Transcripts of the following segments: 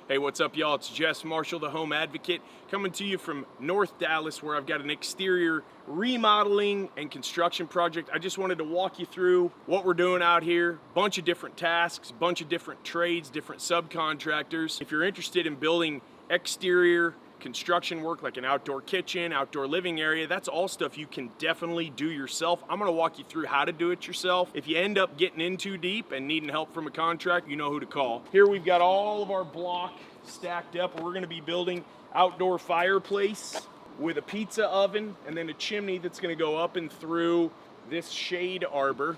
Hey, what's up, y'all? It's JESS Marshall, the home advocate, coming to you from North Dallas, where I've got an exterior remodeling and construction project. I just wanted to walk you through what we're doing out here. Bunch of different tasks, bunch of different trades, different subcontractors. If you're interested in building exterior construction work like an outdoor kitchen, outdoor living area, that's all stuff you can definitely do yourself. I'm going to walk you through how to do it yourself. If you end up getting in too deep and needing help from a contractor, you know who to call. Here we've got all of our block stacked up. We're going to be building outdoor fireplace with a pizza oven and then a chimney that's going to go up and through this shade arbor.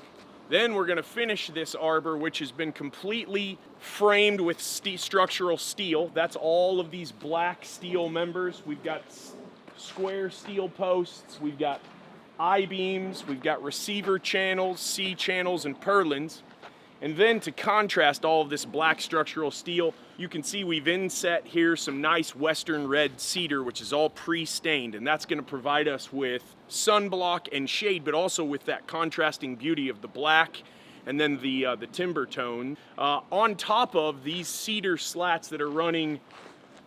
Then we're going to finish this arbor, which has been completely framed with structural steel. That's all of these black steel members. We've got square steel posts, we've got I-beams, we've got receiver channels, C channels, and purlins. And then to contrast all of this black structural steel, you can see we've inset here some nice western red cedar, which is all pre-stained, and that's going to provide us with sunblock and shade, but also with that contrasting beauty of the black and then the timber tone. On top of these cedar slats that are running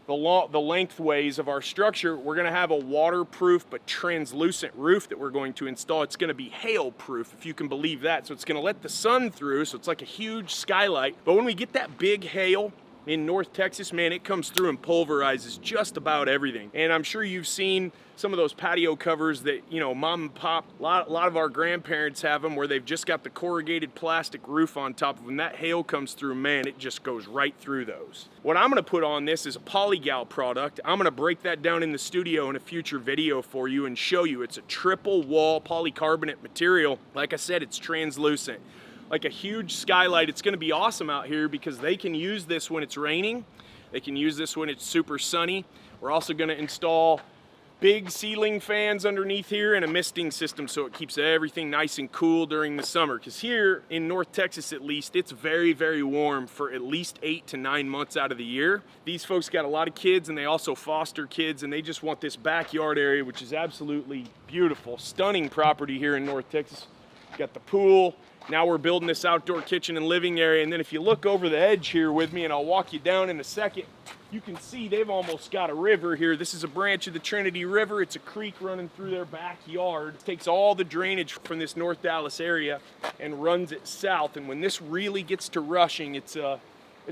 the lengthways of our structure, we're going to have a waterproof but translucent roof that we're going to install. It's going to be hail proof, if you can believe that. So it's going to let the sun through, so it's like a huge skylight. But when we get that big hail in North Texas, man, it comes through and pulverizes just about everything. And I'm sure you've seen some of those patio covers that, you know, mom and pop, a lot of our grandparents have them, where they've just got the corrugated plastic roof on top of them. That hail comes through, man, it just goes right through those. What I'm gonna put on this is a polygal product. I'm gonna break that down in the studio in a future video for you and show you. It's a triple wall polycarbonate material. Like I said, it's translucent. Like a huge skylight. It's gonna be awesome out here because they can use this when it's raining. They can use this when it's super sunny. We're also gonna install big ceiling fans underneath here and a misting system so it keeps everything nice and cool during the summer. Because here in North Texas, at least, it's very, very warm for at least 8 to 9 months out of the year. These folks got a lot of kids, and they also foster kids, and they just want this backyard area, which is absolutely beautiful. Stunning property here in North Texas. Got the pool. Now we're building this outdoor kitchen and living area. And then if you look over the edge here with me, and I'll walk you down in a second, you can see they've almost got a river here. This is a branch of the Trinity River. It's a creek running through their backyard. It takes all the drainage from this North Dallas area and runs it south. And when this really gets to rushing, it's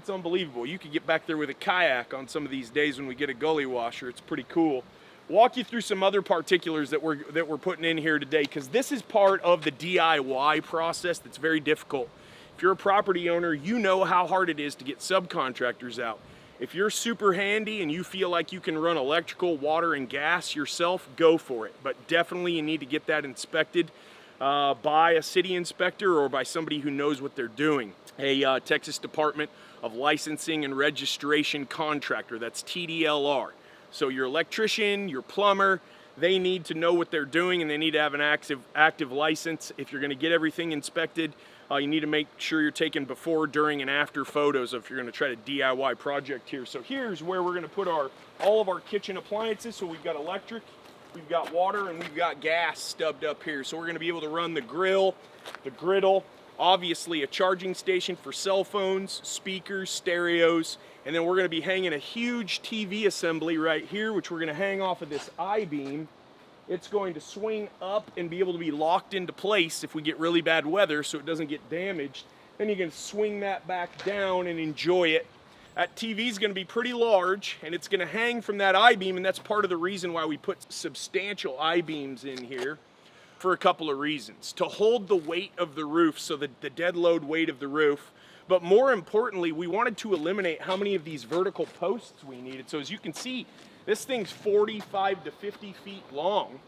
unbelievable. You could get back there with a kayak on some of these days when we get a gully washer. It's pretty cool. Walk you through some other particulars that we're putting in here today, because this is part of the DIY process that's very difficult. If you're a property owner, you know how hard it is to get subcontractors out. If you're super handy and you feel like you can run electrical, water, and gas yourself, go for it. But definitely you need to get that inspected by a city inspector or by somebody who knows what they're doing. A Texas Department of Licensing and Registration Contractor, that's TDLR. So your electrician, your plumber, they need to know what they're doing, and they need to have an active license. If you're going to get everything inspected, you need to make sure you're taking before, during, and after photos if you're going to try to DIY project here. So here's where we're going to put all of our kitchen appliances. So we've got electric, we've got water, and we've got gas stubbed up here. So we're going to be able to run the grill, the griddle, obviously a charging station for cell phones, speakers, stereos, and then we're going to be hanging a huge TV assembly right here, which we're going to hang off of this I-beam. It's going to swing up and be able to be locked into place if we get really bad weather so it doesn't get damaged. Then you can swing that back down and enjoy it. That TV is going to be pretty large, and it's going to hang from that I-beam, and that's part of the reason why we put substantial I-beams in here, for a couple of reasons. To hold the weight of the roof, so the dead load weight of the roof, but more importantly, we wanted to eliminate how many of these vertical posts we needed. So as you can see, this thing's 45 to 50 feet long,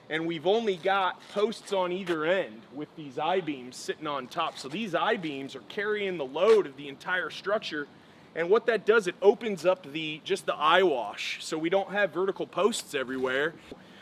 and we've only got posts on either end with these I-beams sitting on top. So these I-beams are carrying the load of the entire structure, and what that does, it opens up just the eyewash, so we don't have vertical posts everywhere.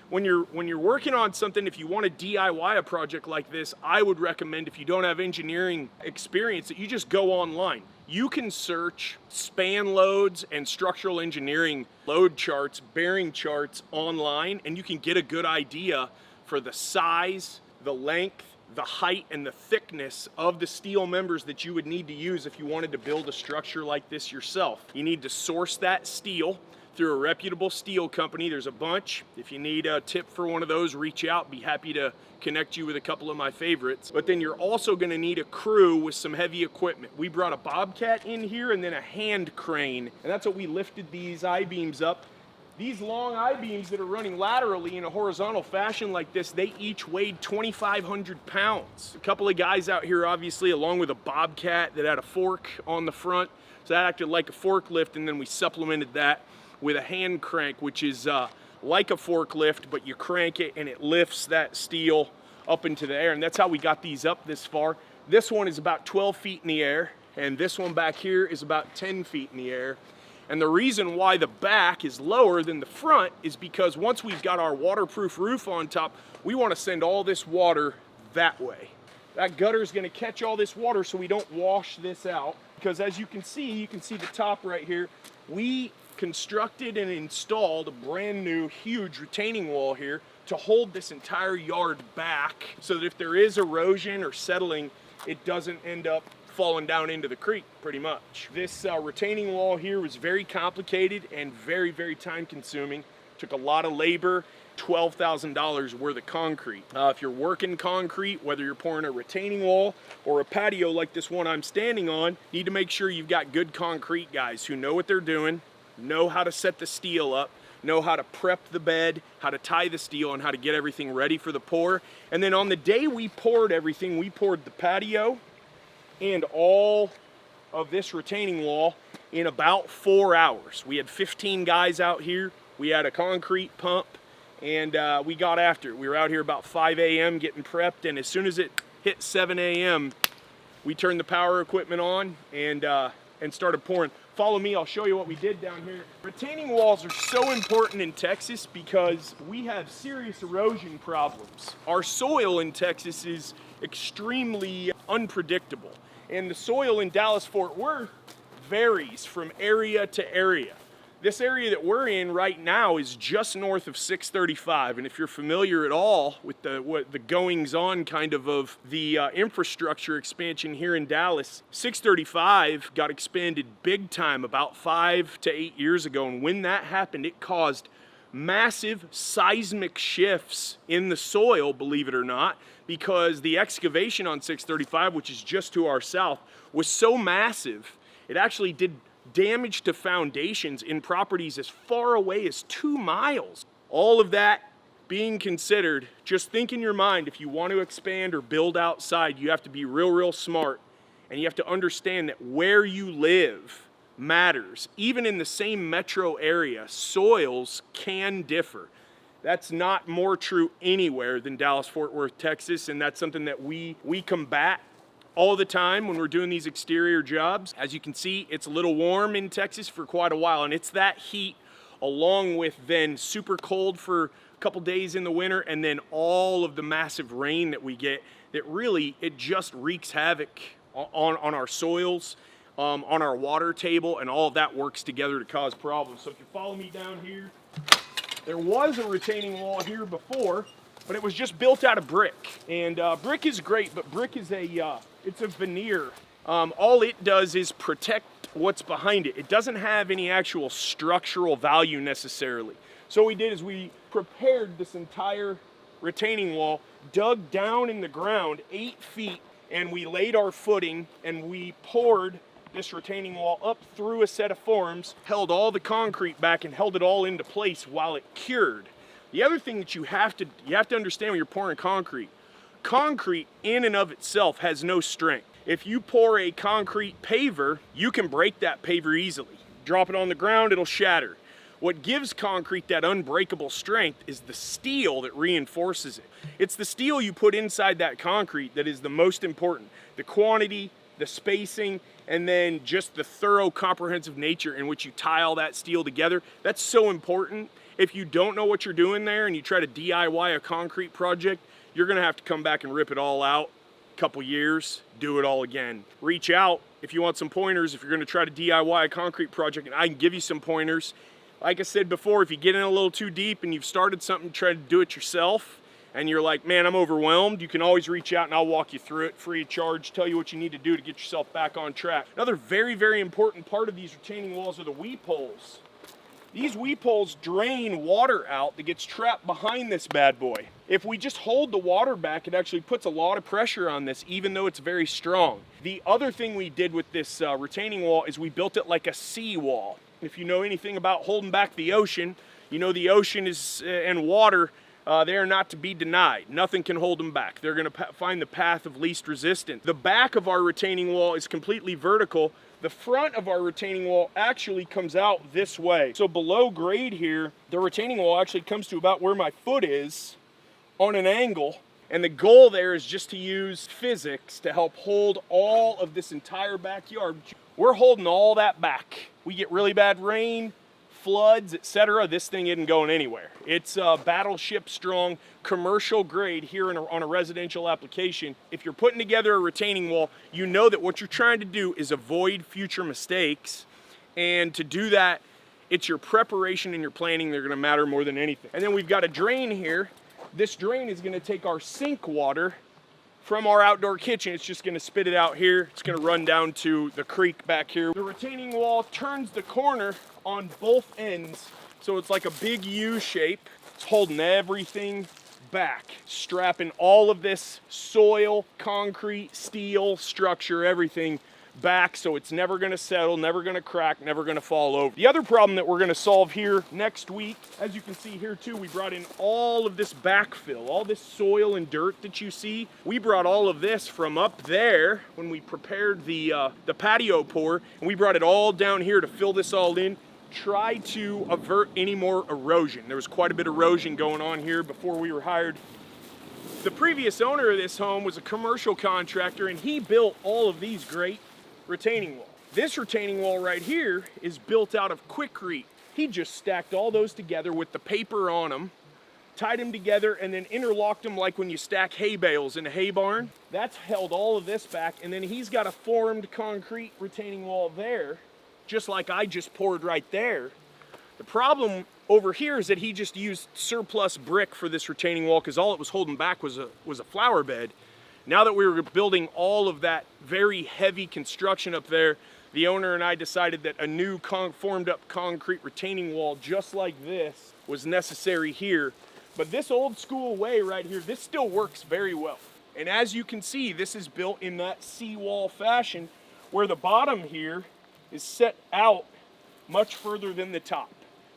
When you're working on something, if you want to DIY a project like this, I would recommend, if you don't have engineering experience, that you just go online. You can search span loads and structural engineering load charts, bearing charts online, and you can get a good idea for the size, the length, the height and the thickness of the steel members that you would need to use if you wanted to build a structure like this yourself. You need to source that steel through a reputable steel company. There's a bunch. If you need a tip for one of those, reach out. Be happy to connect you with a couple of my favorites. But then you're also going to need a crew with some heavy equipment. We brought a bobcat in here and then a hand crane, and that's what we lifted these I-beams up. These long I-beams that are running laterally in a horizontal fashion like this, they each weighed 2,500 pounds. A couple of guys out here, obviously, along with a bobcat that had a fork on the front. So that acted like a forklift, and then we supplemented that with a hand crank, which is like a forklift, but you crank it and it lifts that steel up into the air. And that's how we got these up this far. This one is about 12 feet in the air, and this one back here is about 10 feet in the air. And the reason why the back is lower than the front is because once we've got our waterproof roof on top, we want to send all this water that way. That gutter is going to catch all this water so we don't wash this out. Because as you can see the top right here, we constructed and installed a brand new huge retaining wall here to hold this entire yard back so that if there is erosion or settling, it doesn't end up falling down into the creek pretty much. This retaining wall here was very complicated and very, very time consuming. Took a lot of labor, $12,000 worth of concrete. If you're working concrete, whether you're pouring a retaining wall or a patio like this one I'm standing on, you need to make sure you've got good concrete guys who know what they're doing, know how to set the steel up, know how to prep the bed, how to tie the steel, and how to get everything ready for the pour. And then on the day we poured everything, we poured the patio and all of this retaining wall in about 4 hours. We had 15 guys out here. We had a concrete pump, and we got after it. We were out here about 5 a.m. getting prepped, and as soon as it hit 7 a.m., we turned the power equipment on and started pouring. Follow me, I'll show you what we did down here. Retaining walls are so important in Texas because we have serious erosion problems. Our soil in Texas is extremely unpredictable. And the soil in Dallas-Fort Worth varies from area to area. This area that we're in right now is just north of 635, and if you're familiar at all with the goings-on kind of the infrastructure expansion here in Dallas, 635 got expanded big time about 5 to 8 years ago, and when that happened, it caused massive seismic shifts in the soil, believe it or not, because the excavation on 635, which is just to our south, was so massive, it actually did damage to foundations in properties as far away as 2 miles. All of that being considered, just think in your mind, if you want to expand or build outside, you have to be real smart, and you have to understand that where you live matters. Even in the same metro area, soils can differ. That's not more true anywhere than Dallas-Fort Worth, Texas, and that's something that we combat all the time when we're doing these exterior jobs. As you can see, it's a little warm in Texas for quite a while, and it's that heat along with then super cold for a couple days in the winter, and then all of the massive rain that we get that really, it just wreaks havoc on our soils, on our water table, and all of that works together to cause problems. So if you follow me down here, there was a retaining wall here before, but it was just built out of brick. And brick is great, but brick is it's a veneer. All it does is protect what's behind it. It doesn't have any actual structural value necessarily. So what we did is we prepared this entire retaining wall, dug down in the ground 8 feet, and we laid our footing, and we poured this retaining wall up through a set of forms, held all the concrete back, and held it all into place while it cured. The other thing that you have to understand when you're pouring concrete in and of itself has no strength. If you pour a concrete paver, you can break that paver easily. Drop it on the ground, it'll shatter. What gives concrete that unbreakable strength is the steel that reinforces it. It's the steel you put inside that concrete that is the most important. The quantity, the spacing, and then just the thorough, comprehensive nature in which you tie all that steel together. That's so important. If you don't know what you're doing there and you try to DIY a concrete project, you're gonna have to come back and rip it all out, a couple years, do it all again. Reach out if you want some pointers, if you're gonna try to DIY a concrete project, and I can give you some pointers. Like I said before, if you get in a little too deep and you've started something, try to do it yourself, and you're like, man, I'm overwhelmed, you can always reach out and I'll walk you through it free of charge, tell you what you need to do to get yourself back on track. Another very, very important part of these retaining walls are the weep holes. These weep holes drain water out that gets trapped behind this bad boy. If we just hold the water back, it actually puts a lot of pressure on this, even though it's very strong. The other thing we did with this retaining wall is we built it like a sea wall. If you know anything about holding back the ocean, you know the ocean is and water, they are not to be denied. Nothing can hold them back. They're going to find the path of least resistance. The back of our retaining wall is completely vertical. The front of our retaining wall actually comes out this way. So below grade here, the retaining wall actually comes to about where my foot is on an angle. And the goal there is just to use physics to help hold all of this entire backyard. We're holding all that back. We get really bad rain, floods, etc. This thing isn't going anywhere. It's battleship strong, commercial grade here on a residential application. If you're putting together a retaining wall, you know that what you're trying to do is avoid future mistakes. And to do that, it's your preparation and your planning that are going to matter more than anything. And then we've got a drain here. This drain is going to take our sink water from our outdoor kitchen. It's just going to spit it out here. It's going to run down to the creek back here. The retaining wall turns the corner on both ends, so it's like a big U shape. It's holding everything back, strapping all of this soil, concrete, steel, structure, everything back, so it's never going to settle, never going to crack, never going to fall over. The other problem that we're going to solve here next week, as you can see here too, we brought in all of this backfill, all this soil and dirt that you see. We brought all of this from up there when we prepared the patio pour, and we brought it all down here to fill this all in, try to avert any more erosion. There was quite a bit of erosion going on here before we were hired. The previous owner of this home was a commercial contractor, and he built all of these great retaining wall. This retaining wall right here is built out of Quikrete. He just stacked all those together with the paper on them, tied them together, and then interlocked them like when you stack hay bales in a hay barn. That's held all of this back, and then he's got a formed concrete retaining wall there, just like I just poured right there. The problem over here is that he just used surplus brick for this retaining wall because all it was holding back was a flower bed. Now that we were building all of that very heavy construction up there, the owner and I decided that a new formed up concrete retaining wall just like this was necessary here. But this old school way right here, this still works very well. And as you can see, this is built in that seawall fashion where the bottom here is set out much further than the top.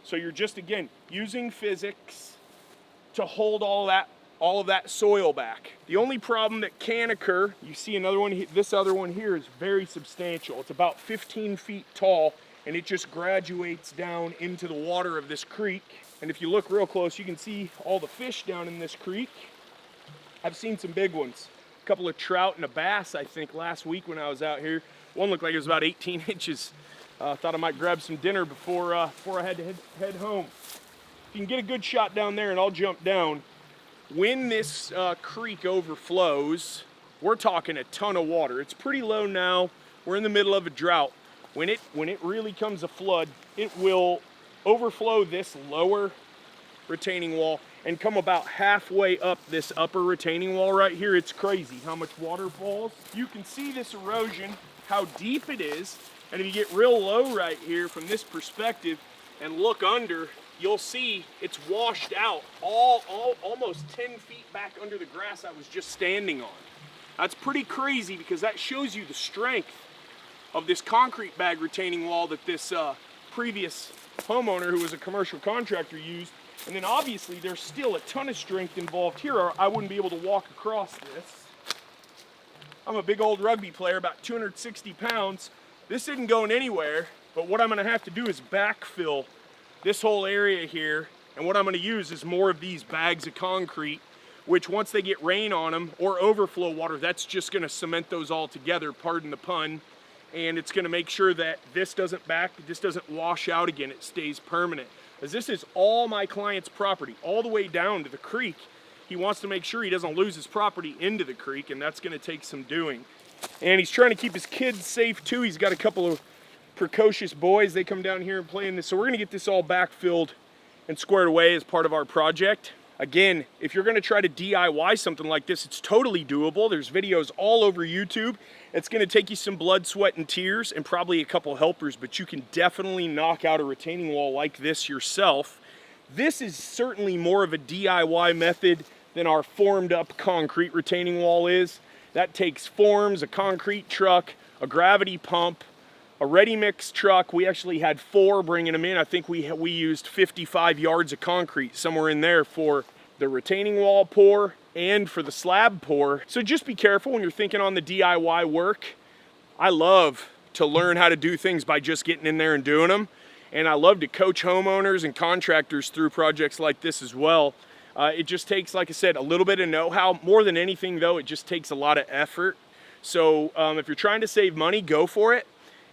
So you're just, again, using physics to hold all of that soil back. The only problem that can occur, you see another one, this other one here is very substantial. It's about 15 feet tall, and it just graduates down into the water of this creek. And if you look real close, you can see all the fish down in this creek. I've seen some big ones. A couple of trout and a bass, I think, last week when I was out here. One looked like it was about 18 inches. Thought I might grab some dinner before I had to head home. If you can get a good shot down there, and I'll jump down. When this creek overflows, we're talking a ton of water. It's pretty low now. We're in the middle of a drought. When it really comes a flood, it will overflow this lower retaining wall and come about halfway up this upper retaining wall right here. It's crazy how much water falls. You can see this erosion, how deep it is, and if you get real low right here from this perspective and look under, you'll see it's washed out almost 10 feet back under the grass I was just standing on. That's pretty crazy because that shows you the strength of this concrete bag retaining wall that this previous homeowner who was a commercial contractor used. And then obviously there's still a ton of strength involved here or I wouldn't be able to walk across this. I'm a big old rugby player, about 260 pounds. This isn't going anywhere, but what I'm gonna have to do is backfill this whole area here, and what I'm going to use is more of these bags of concrete, which once they get rain on them or overflow water, that's just going to cement those all together, pardon the pun, and it's going to make sure that this doesn't wash out again, it stays permanent. As this is all my client's property, all the way down to the creek, he wants to make sure he doesn't lose his property into the creek, and that's going to take some doing. And he's trying to keep his kids safe too. He's got a couple of precocious boys, they come down here and play in this. So we're gonna get this all backfilled and squared away as part of our project. Again, if you're gonna try to DIY something like this, it's totally doable. There's videos all over YouTube. It's gonna take you some blood, sweat, and tears, and probably a couple helpers, but you can definitely knock out a retaining wall like this yourself. This is certainly more of a DIY method than our formed up concrete retaining wall is. That takes forms, a concrete truck, a gravity pump, a ready mix truck. We actually had 4 bringing them in. I think we used 55 yards of concrete, somewhere in there, for the retaining wall pour and for the slab pour. So just be careful when you're thinking on the DIY work. I love to learn how to do things by just getting in there and doing them. And I love to coach homeowners and contractors through projects like this as well. It just takes, like I said, a little bit of know-how. More than anything though, it just takes a lot of effort. So if you're trying to save money, go for it.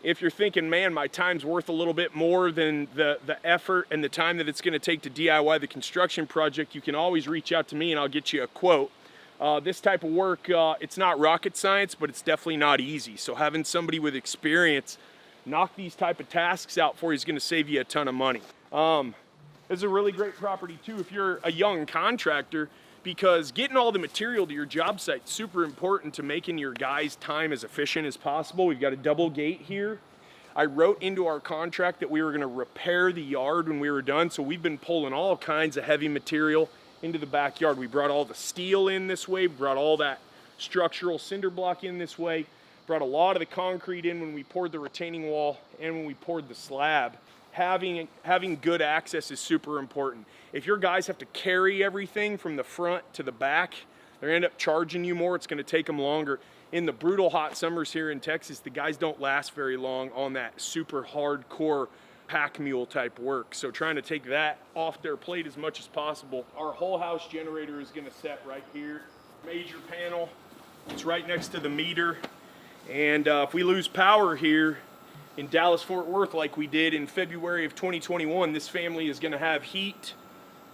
If you're thinking, man, my time's worth a little bit more than the effort and the time that it's gonna take to DIY the construction project, you can always reach out to me and I'll get you a quote. This type of work, it's not rocket science, but it's definitely not easy. So having somebody with experience knock these type of tasks out for you is gonna save you a ton of money. This is a really great property too if you're a young contractor, because getting all the material to your job site is super important to making your guys' time as efficient as possible. We've got a double gate here. I wrote into our contract that we were gonna repair the yard when we were done, so we've been pulling all kinds of heavy material into the backyard. We brought all the steel in this way, we brought all that structural cinder block in this way, brought a lot of the concrete in when we poured the retaining wall and when we poured the slab. Having good access is super important. If your guys have to carry everything from the front to the back, they end up charging you more. It's gonna take them longer. In the brutal hot summers here in Texas, the guys don't last very long on that super hardcore pack mule type work. So trying to take that off their plate as much as possible. Our whole house generator is gonna set right here. Major panel, it's right next to the meter. And if we lose power here in Dallas-Fort Worth like we did in February of 2021, this family is gonna have heat,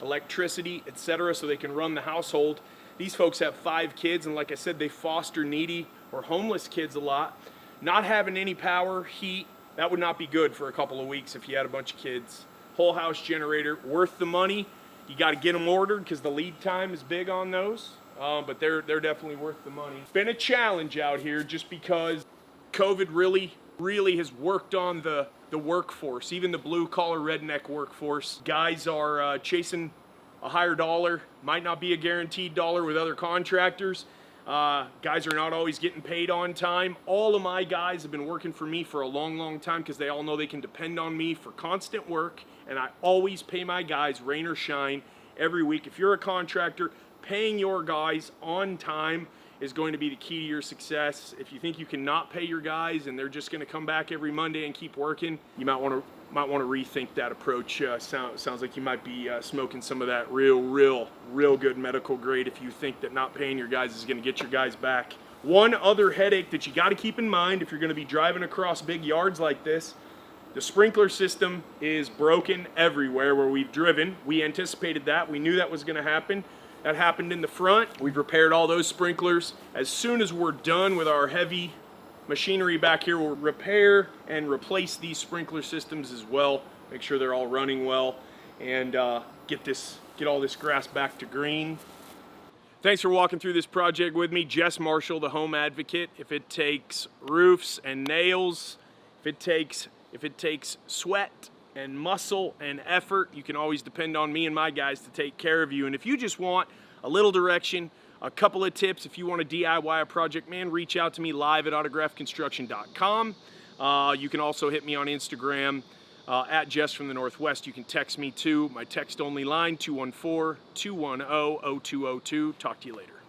electricity, etc., so they can run the household. These folks have 5 kids, and like I said, they foster needy or homeless kids a lot. Not having any power, heat, that would not be good for a couple of weeks if you had a bunch of kids. Whole house generator, worth the money. You got to get them ordered because the lead time is big on those, but they're definitely worth the money. It's been a challenge out here just because COVID really has worked on the workforce, even the blue-collar redneck workforce. Guys are chasing a higher dollar, might not be a guaranteed dollar with other contractors. Guys are not always getting paid on time. All of my guys have been working for me for a long time because they all know they can depend on me for constant work, and I always pay my guys rain or shine every week. If you're a contractor, paying your guys on time is going to be the key to your success. If you think you cannot pay your guys and they're just going to come back every Monday and keep working, you might want to rethink that approach. Sounds like you might be smoking some of that real good medical grade if you think that not paying your guys is going to get your guys back. One other headache that you got to keep in mind if you're going to be driving across big yards like this, the sprinkler system is broken everywhere where we've driven. We anticipated that. We knew that was going to happen. That happened in the front. We've repaired all those sprinklers. As soon as we're done with our heavy machinery back here, we'll repair and replace these sprinkler systems as well. Make sure they're all running well and get all this grass back to green. Thanks for walking through this project with me. JESS MARSHALL, the home advocate. If it takes roofs and nails, if it takes sweat and muscle and effort, you can always depend on me and my guys to take care of you. And if you just want a little direction, a couple of tips, if you want to DIY a project, man, reach out to me live at autographconstruction.com. You can also hit me on Instagram at Jess from the Northwest. You can text me too. My text only line, 214-210-0202. Talk to you later.